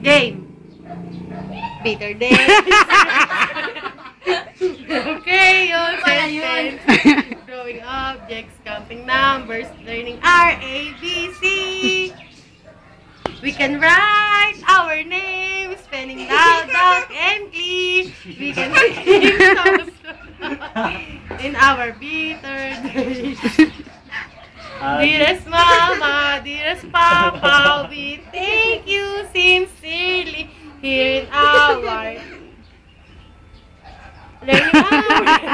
Game. Bitter days. Okay, yun. Sentence. Drawing objects, counting numbers, learning R, A, B, C. We can write our names, spelling loud, dark, and clean. We can sing songs in our bitter days. Dearest Mama, dearest Papa, we thank you sincerely here in our learning hour.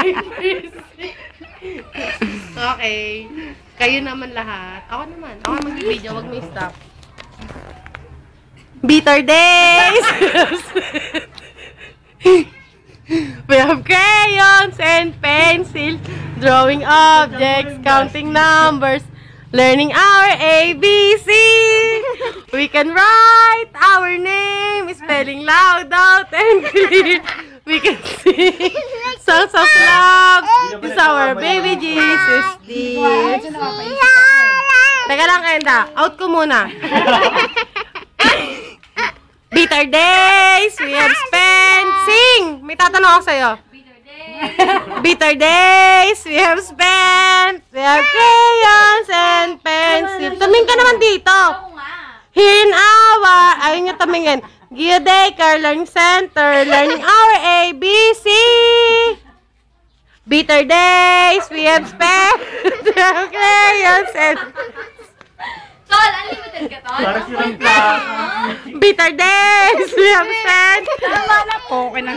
Okay. Kayo naman lahat. Ako naman. Ako mag-video. Wag mo i-stop. Bitter days! We have crayons and pencils, drawing objects, counting numbers, learning our ABC. We can write our name, spelling loud out and clear. We can sing songs of love. Is our baby Jesus dear. Teka lang, Kenda. Out ko muna. Bitter days we have spent. Sing! May tatanong ako sa'yo. Bitter days we have spent. We have crayons and pencils. Tumingin ka naman dito. Here in our, ayun nyo tumingin. Gio Daycare Learning Center, learning our ABC. Bitter days we have spent. We have crayons and Tol, unlimited ka, Tol? Para silang class. bitter days we have spent. Tama na po. Okay na.